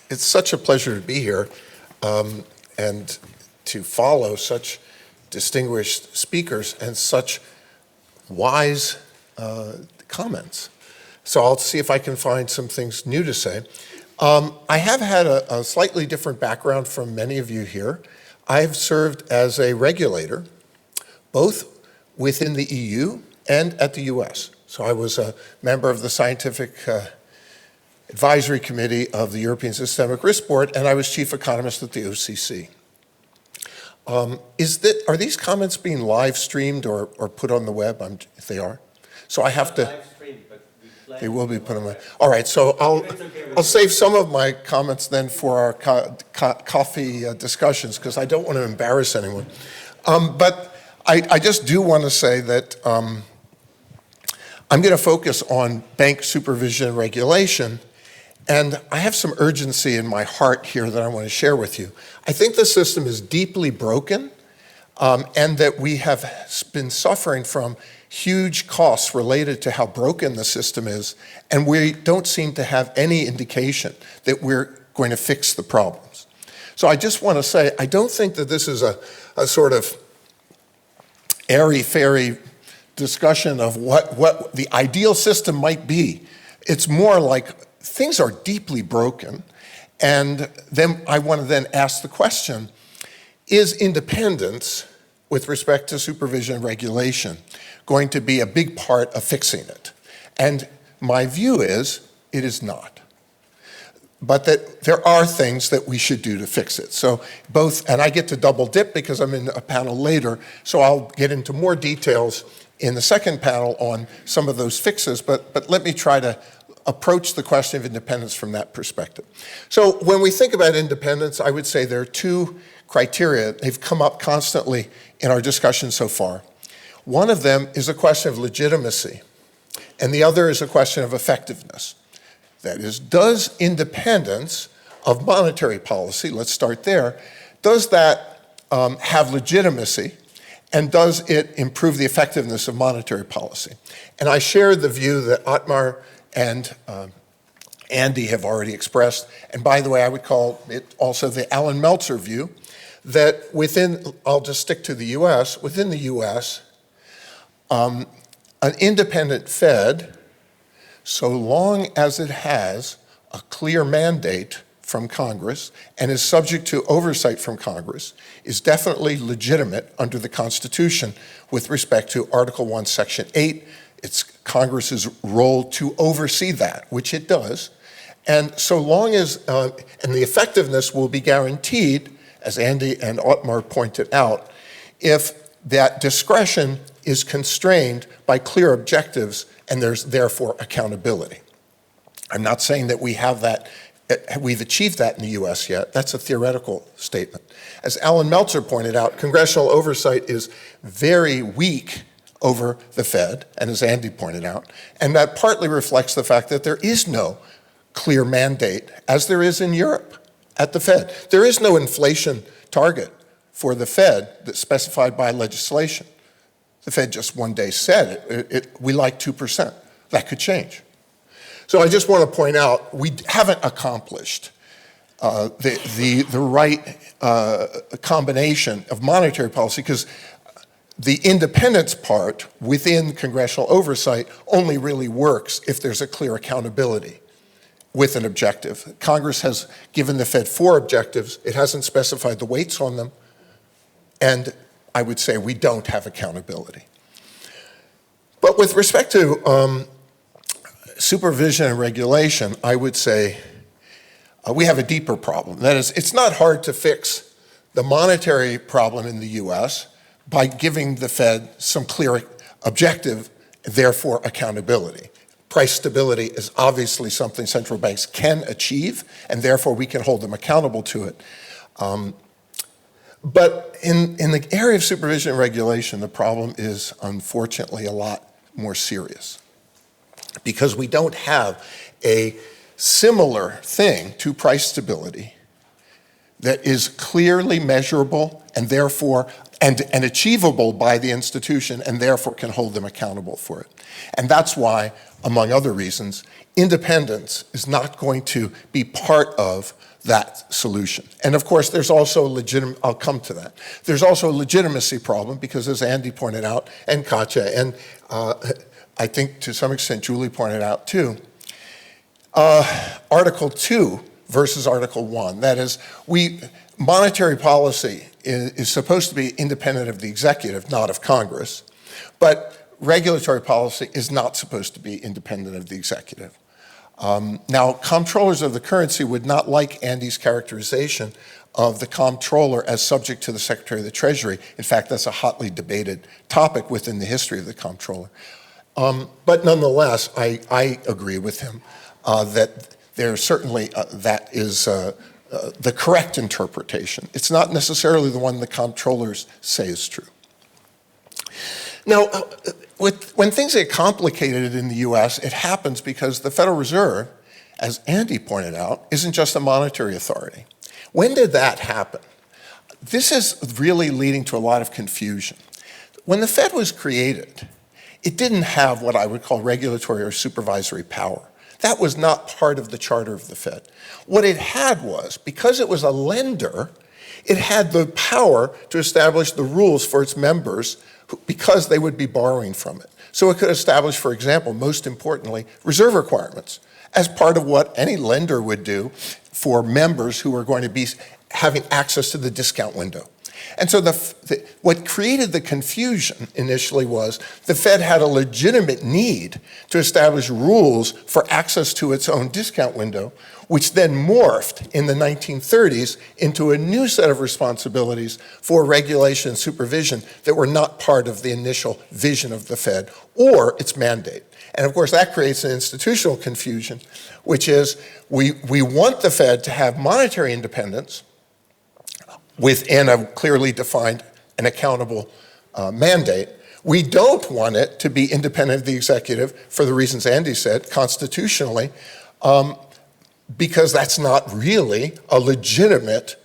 It's such a pleasure to be here and to follow such distinguished speakers and such wise comments. So I'll see if I can find some things new to say. I have had a slightly different background from many of you here. I've served as a regulator, both within the EU and at the US. So I was a member of the Scientific Advisory Committee of the European Systemic Risk Board, and I was chief economist at the OCC. Are these comments being live streamed or put on the web? If they are. So I have to, live streamed, but they will be put on the web. All right, so I'll save some of my comments then for our coffee discussions, because I don't want to embarrass anyone. But I just do want to say that I'm going to focus on bank supervision and regulation, and I have some urgency in my heart here that I want to share with you. I think the system is deeply broken, and that we have been suffering from huge costs related to how broken the system is, and we don't seem to have any indication that we're going to fix the problems. So I just want to say, I don't think that this is a sort of airy-fairy discussion of what the ideal system might be. It's more like things are deeply broken, and then I want to then ask the question, is independence with respect to supervision and regulation going to be a big part of fixing it? And my view is, it is not. But that there are things that we should do to fix it. So both, and I get to double dip because I'm in a panel later, so I'll get into more details in the second panel on some of those fixes, but let me try to approach the question of independence from that perspective. So when we think about independence, I would say there are two criteria. They've come up constantly in our discussion so far. One of them is a question of legitimacy, and the other is a question of effectiveness. That is, does independence of monetary policy, let's start there, does that have legitimacy, and does it improve the effectiveness of monetary policy? And I share the view that Otmar and Andy have already expressed, and by the way, I would call it also the Alan Meltzer view, that within, I'll just stick to the US, within the US, an independent Fed, so long as it has a clear mandate from Congress and is subject to oversight from Congress, is definitely legitimate under the Constitution with respect to Article 1, Section 8. It's Congress's role to oversee that, which it does. And so long as, and the effectiveness will be guaranteed, as Andy and Otmar pointed out, if that discretion is constrained by clear objectives and there's therefore accountability. I'm not saying that we have that, we've achieved that in the US yet. That's a theoretical statement. As Alan Meltzer pointed out, congressional oversight is very weak over the Fed, and as Andy pointed out, and that partly reflects the fact that there is no clear mandate, as there is in Europe at the Fed. There is no inflation target for the Fed that's specified by legislation. The Fed just one day said we like 2%. That could change. So I just want to point out, we haven't accomplished the right combination of monetary policy, because the independence part within congressional oversight only really works if there's a clear accountability with an objective. Congress has given the Fed 4 objectives. It hasn't specified the weights on them. And I would say we don't have accountability. But with respect to supervision and regulation, I would say we have a deeper problem. That is, it's not hard to fix the monetary problem in the US by giving the Fed some clear objective, therefore accountability. Price stability is obviously something central banks can achieve, and therefore we can hold them accountable to it. But in the area of supervision and regulation, the problem is unfortunately a lot more serious, because we don't have a similar thing to price stability that is clearly measurable and therefore and achievable by the institution, and therefore can hold them accountable for it. And that's why, among other reasons, independence is not going to be part of that solution. And of course, there's also I'll come to that. There's also a legitimacy problem because, as Andy pointed out, and Katja, and I think to some extent Julie pointed out too, Article 2 versus Article 1. That is, monetary policy is supposed to be independent of the executive, not of Congress, but regulatory policy is not supposed to be independent of the executive. Now, comptrollers of the currency would not like Andy's characterization of the comptroller as subject to the Secretary of the Treasury. In fact, that's a hotly debated topic within the history of the comptroller. But nonetheless, I agree with him that there's certainly that is the correct interpretation. It's not necessarily the one the comptrollers say is true. Now, when things get complicated in the US, it happens because the Federal Reserve, as Andy pointed out, isn't just a monetary authority. When did that happen? This is really leading to a lot of confusion. When the Fed was created, it didn't have what I would call regulatory or supervisory power. That was not part of the charter of the Fed. What it had was, because it was a lender, it had the power to establish the rules for its members because they would be borrowing from it. So it could establish, for example, most importantly, reserve requirements as part of what any lender would do for members who are going to be having access to the discount window. And so what created the confusion initially was the Fed had a legitimate need to establish rules for access to its own discount window, which then morphed in the 1930s into a new set of responsibilities for regulation and supervision that were not part of the initial vision of the Fed or its mandate. And of course, that creates an institutional confusion, which is we want the Fed to have monetary independence within a clearly defined and accountable mandate. We don't want it to be independent of the executive for the reasons Andy said, constitutionally, because that's not really a legitimate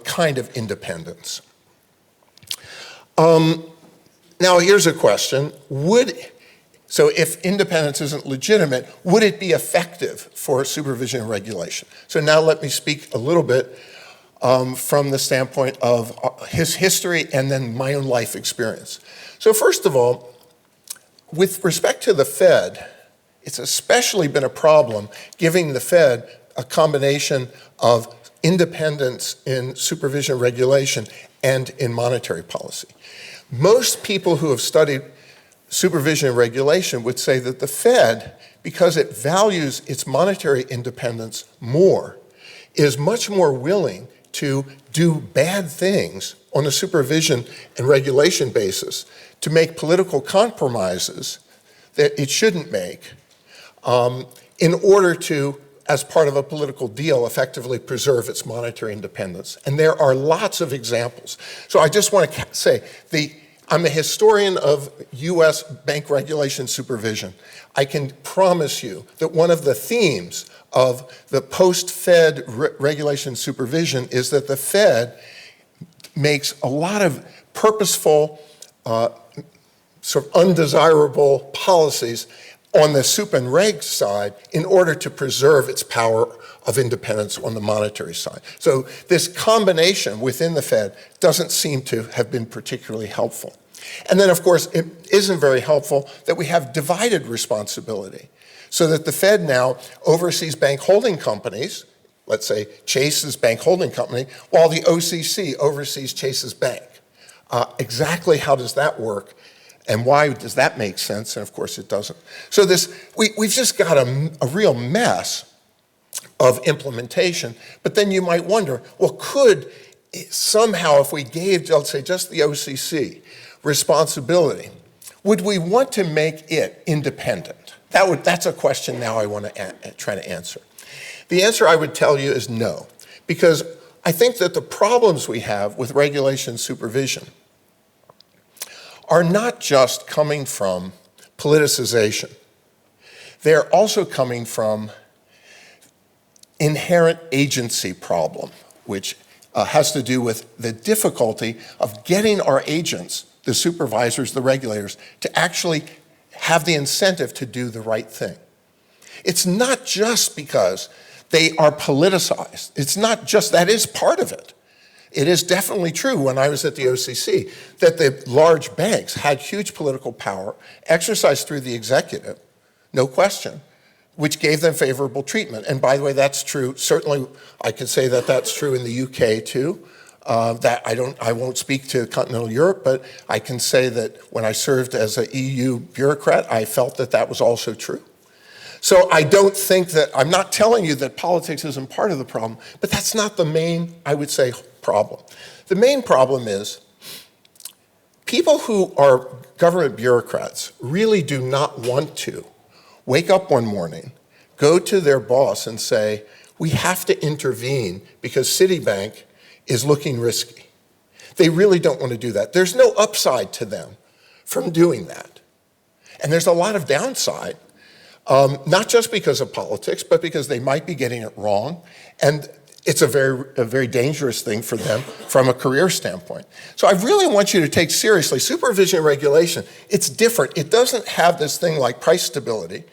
kind of independence. Now, here's a question. So if independence isn't legitimate, would it be effective for supervision and regulation? So now let me speak a little bit from the standpoint of his history and then my own life experience. So first of all, with respect to the Fed, it's especially been a problem giving the Fed a combination of independence in supervision and regulation and in monetary policy. Most people who have studied supervision and regulation would say that the Fed, because it values its monetary independence more, is much more willing to do bad things on a supervision and regulation basis, to make political compromises that it shouldn't make in order to, as part of a political deal, effectively preserve its monetary independence. And there are lots of examples. So I just want to say, I'm a historian of US bank regulation supervision. I can promise you that one of the themes of the post-Fed regulation supervision is that the Fed makes a lot of purposeful, sort of undesirable policies on the sup and reg side in order to preserve its power of independence on the monetary side. So this combination within the Fed doesn't seem to have been particularly helpful. And then, of course, it isn't very helpful that we have divided responsibility, so that the Fed now oversees bank holding companies, let's say Chase's bank holding company, while the OCC oversees Chase's bank. Exactly how does that work? And why does that make sense? And of course it doesn't. So we've just got a real mess of implementation. But then you might wonder, well, could somehow, if we gave, let's say, just the OCC responsibility, would we want to make it independent? That's a question now I want to try to answer. The answer I would tell you is no, because I think that the problems we have with regulation and supervision are not just coming from politicization. They're also coming from inherent agency problem, which has to do with the difficulty of getting our agents, the supervisors, the regulators, to actually have the incentive to do the right thing. It's not just because they are politicized. It's not just, that is part of it. It is definitely true when I was at the OCC that the large banks had huge political power exercised through the executive, no question, which gave them favorable treatment. And by the way, that's true. Certainly, I could say that that's true in the UK too. I won't speak to continental Europe, but I can say that when I served as an EU bureaucrat, I felt that that was also true. So I don't think that, I'm not telling you that politics isn't part of the problem, but that's not the main, I would say, problem. The main problem is people who are government bureaucrats really do not want to wake up one morning, go to their boss and say, we have to intervene because Citibank is looking risky. They really don't want to do that. There's no upside to them from doing that. And there's a lot of downside, not just because of politics, but because they might be getting it wrong. And it's a very dangerous thing for them from a career standpoint. So I really want you to take seriously supervision and regulation. It's different. It doesn't have this thing like price stability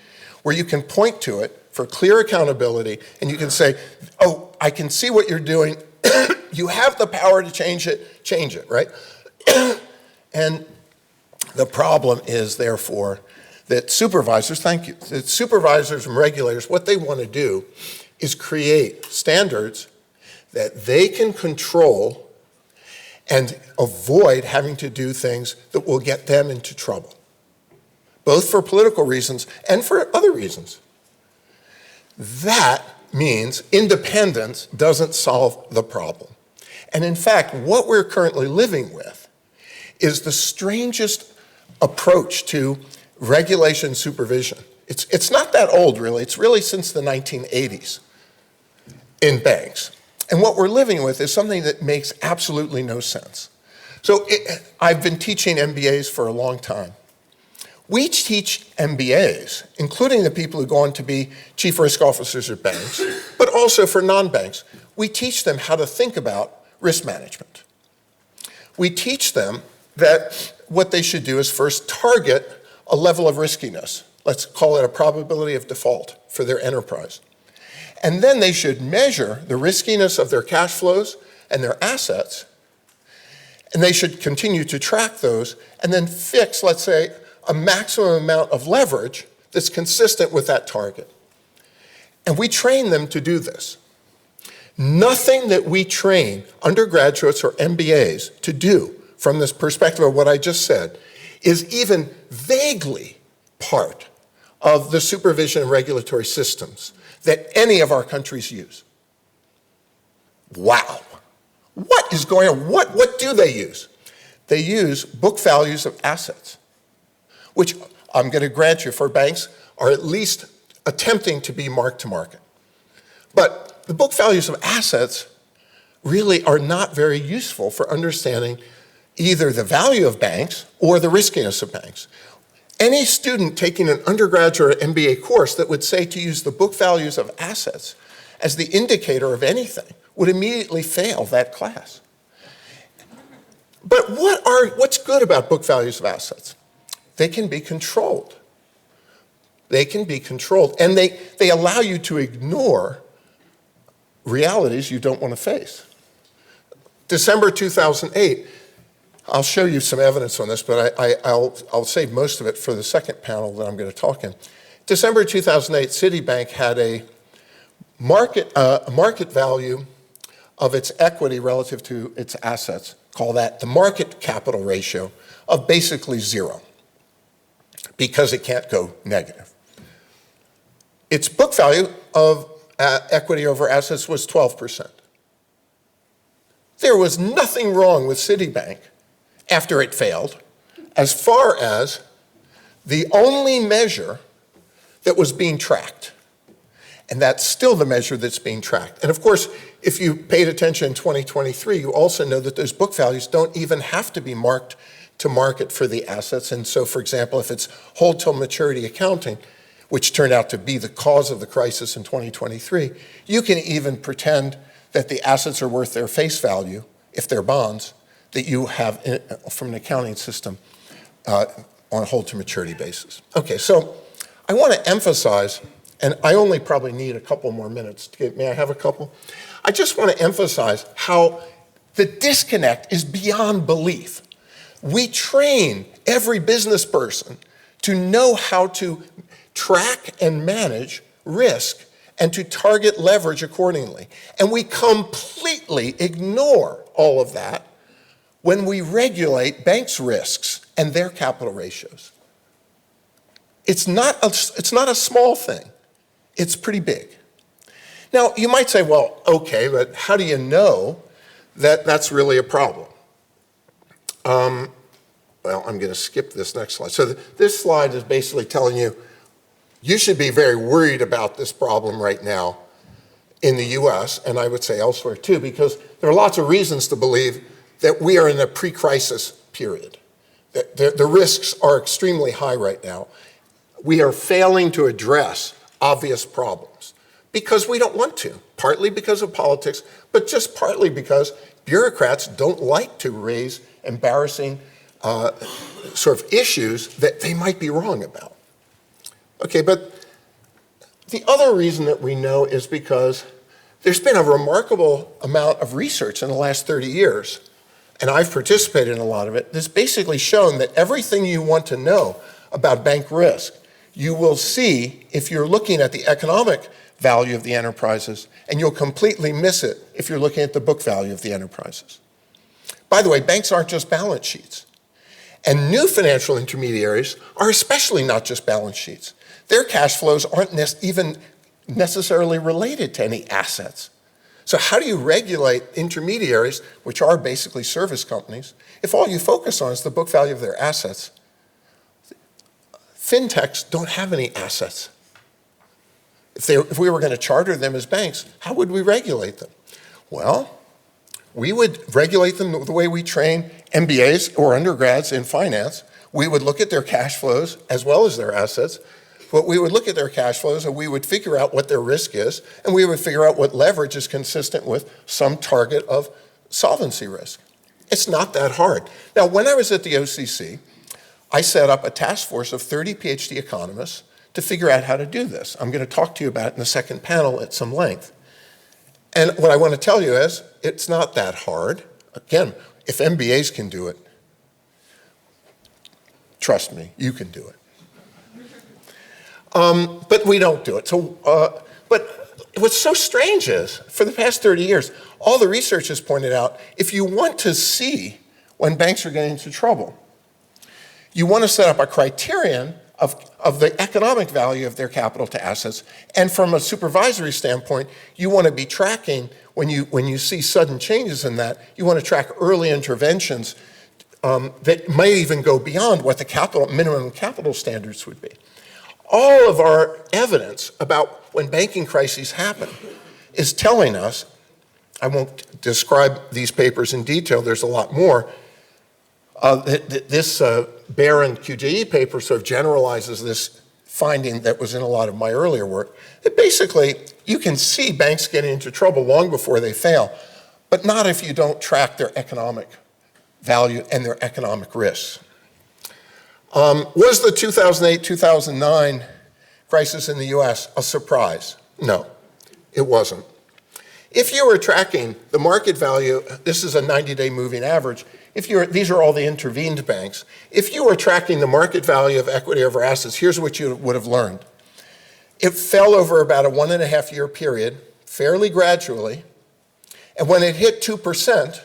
where you can point to it for clear accountability and you can say, oh, I can see what you're doing. You have the power to change it, right? And the problem is, therefore, that supervisors, thank you, that supervisors and regulators, what they want to do is create standards that they can control and avoid having to do things that will get them into trouble, both for political reasons and for other reasons. That means independence doesn't solve the problem. And in fact, what we're currently living with is the strangest approach to regulation supervision. It's not that old, really. It's really since the 1980s in banks. And what we're living with is something that makes absolutely no sense. So I've been teaching MBAs for a long time. We teach MBAs, including the people who go on to be chief risk officers at banks, but also for non-banks. We teach them how to think about risk management. We teach them that what they should do is first target a level of riskiness. Let's call it a probability of default for their enterprise. And then they should measure the riskiness of their cash flows and their assets, and they should continue to track those and then fix, let's say, a maximum amount of leverage that's consistent with that target. And we train them to do this. Nothing that we train undergraduates or MBAs to do from this perspective of what I just said is even vaguely part of the supervision and regulatory systems that any of our countries use. Wow. What is going on? What do they use? They use book values of assets, which I'm going to grant you for banks are at least attempting to be mark to market. But the book values of assets really are not very useful for understanding either the value of banks or the riskiness of banks. Any student taking an undergraduate or MBA course that would say to use the book values of assets as the indicator of anything would immediately fail that class. But what's good about book values of assets? They can be controlled. They can be controlled, and they allow you to ignore realities you don't want to face. December 2008, I'll show you some evidence on this, but I'll save most of it for the second panel that I'm going to talk in. December 2008, Citibank had a market value of its equity relative to its assets, call that the market capital ratio, of basically 0, because it can't go negative. Its book value of equity over assets was 12%. There was nothing wrong with Citibank after it failed, as far as the only measure that was being tracked. And that's still the measure that's being tracked. And of course, if you paid attention in 2023, you also know that those book values don't even have to be marked to market for the assets. And so, for example, if it's hold till maturity accounting, which turned out to be the cause of the crisis in 2023, you can even pretend that the assets are worth their face value, if they're bonds, that you have from an accounting system on a hold-to-maturity basis. Okay, so I want to emphasize, and I only probably need a couple more minutes. May I have a couple? I just want to emphasize how the disconnect is beyond belief. We train every business person to know how to track and manage risk and to target leverage accordingly. And we completely ignore all of that when we regulate banks' risks and their capital ratios. It's not a small thing. It's pretty big. Now, you might say, well, okay, but how do you know that that's really a problem? Well, I'm going to skip this next slide. So this slide is basically telling you, you should be very worried about this problem right now in the US, and I would say elsewhere too, because there are lots of reasons to believe that we are in a pre-crisis period. The risks are extremely high right now. We are failing to address obvious problems because we don't want to, partly because of politics, but just partly because bureaucrats don't like to raise embarrassing sort of issues that they might be wrong about. Okay, but the other reason that we know is because there's been a remarkable amount of research in the last 30 years, and I've participated in a lot of it, that's basically shown that everything you want to know about bank risk, you will see if you're looking at the economic value of the enterprises, and you'll completely miss it if you're looking at the book value of the enterprises. By the way, banks aren't just balance sheets. And new financial intermediaries are especially not just balance sheets. Their cash flows aren't even necessarily related to any assets. So how do you regulate intermediaries, which are basically service companies, if all you focus on is the book value of their assets? Fintechs don't have any assets. If we were going to charter them as banks, how would we regulate them? Well, we would regulate them the way we train MBAs or undergrads in finance. We would look at their cash flows as well as their assets. But we would look at their cash flows and we would figure out what their risk is, and we would figure out what leverage is consistent with some target of solvency risk. It's not that hard. Now, when I was at the OCC, I set up a task force of 30 PhD economists to figure out how to do this. I'm going to talk to you about it in the second panel at some length. And what I want to tell you is, it's not that hard. Again, if MBAs can do it, trust me, you can do it. But we don't do it. So, but what's so strange is, for the past 30 years, all the research has pointed out, if you want to see when banks are getting into trouble, you want to set up a criterion of the economic value of their capital to assets. And from a supervisory standpoint, you want to be tracking, when you see sudden changes in that, you want to track early interventions that may even go beyond what the minimum capital standards would be. All of our evidence about when banking crises happen is telling us, I won't describe these papers in detail, there's a lot more. This Baer and QJE paper sort of generalizes this finding that was in a lot of my earlier work, that basically you can see banks getting into trouble long before they fail, but not if you don't track their economic value and their economic risks. Was the 2008-2009 crisis in the US a surprise? No, it wasn't. If you were tracking the market value, this is a 90-day moving average, these are all the intervened banks. If you were tracking the market value of equity over assets, here's what you would have learned. It fell over about a 1.5-year period, fairly gradually, and when it hit 2%,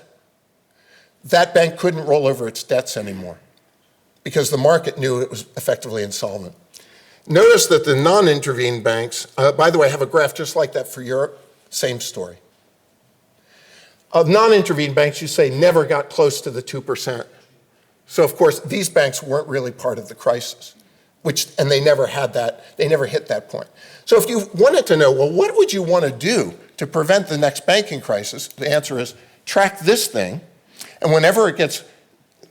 that bank couldn't roll over its debts anymore because the market knew it was effectively insolvent. Notice that the non-intervened banks, by the way, have a graph just like that for Europe, same story. Of non-intervened banks, you say, never got close to the 2%. So of course, these banks weren't really part of the crisis, and they never had that, they never hit that point. So if you wanted to know, well, what would you want to do to prevent the next banking crisis? The answer is track this thing, and whenever it gets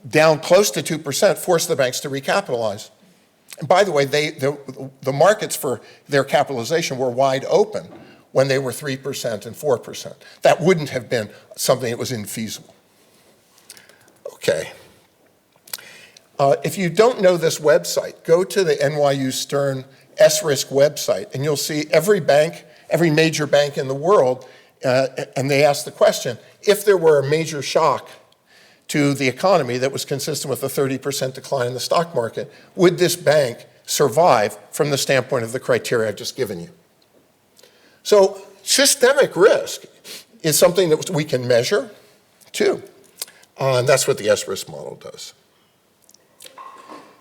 down close to 2%, force the banks to recapitalize. And by the way, the markets for their capitalization were wide open when they were 3% and 4%. That wouldn't have been something that was infeasible. Okay. If you don't know this website, go to the NYU Stern S-Risk website, and you'll see every bank, every major bank in the world, and they ask the question, if there were a major shock to the economy that was consistent with a 30% decline in the stock market, would this bank survive from the standpoint of the criteria I've just given you? So systemic risk is something that we can measure, too. And that's what the S-Risk model does.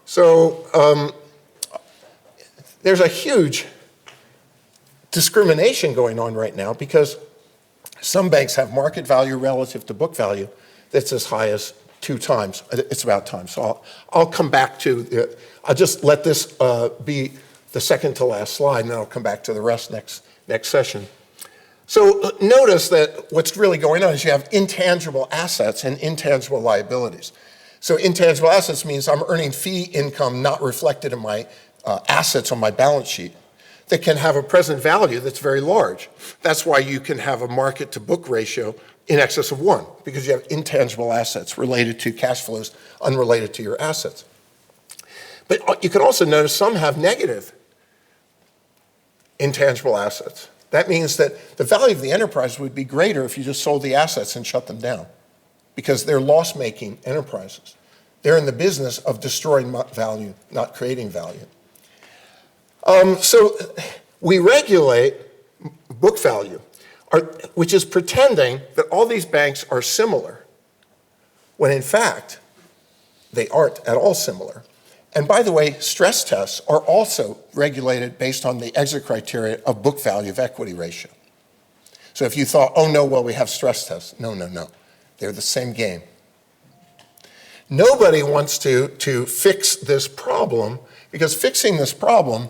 So there's a huge discrimination going on right now because some banks have market value relative to book value that's as high as 2 times. It's about time. So I'll come back to, I'll just let this be the second to last slide, and then I'll come back to the rest next session. So notice that what's really going on is you have intangible assets and intangible liabilities. So intangible assets means I'm earning fee income not reflected in my assets on my balance sheet that can have a present value that's very large. That's why you can have a market to book ratio in excess of 1, because you have intangible assets related to cash flows unrelated to your assets. But you can also notice some have negative intangible assets. That means that the value of the enterprise would be greater if you just sold the assets and shut them down, because they're loss-making enterprises. They're in the business of destroying value, not creating value. So we regulate book value, which is pretending that all these banks are similar, when in fact, they aren't at all similar. And by the way, stress tests are also regulated based on the exit criteria of book value of equity ratio. So if you thought, oh no, well, we have stress tests. No, no, no. They're the same game. Nobody wants to fix this problem, because fixing this problem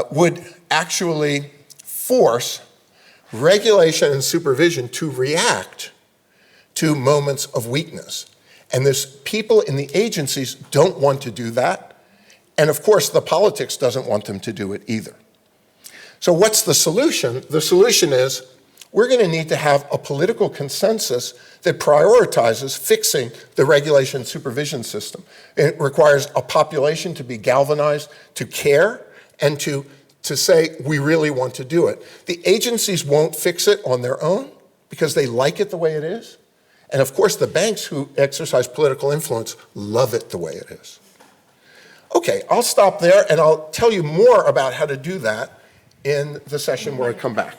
would actually force regulation and supervision to react to moments of weakness. And there's people in the agencies don't want to do that. And of course, the politics doesn't want them to do it either. So what's the solution? The solution is we're going to need to have a political consensus that prioritizes fixing the regulation and supervision system. It requires a population to be galvanized to care and to say, we really want to do it. The agencies won't fix it on their own because they like it the way it is. And of course, the banks who exercise political influence love it the way it is. Okay, I'll stop there and I'll tell you more about how to do that in the session where I come back.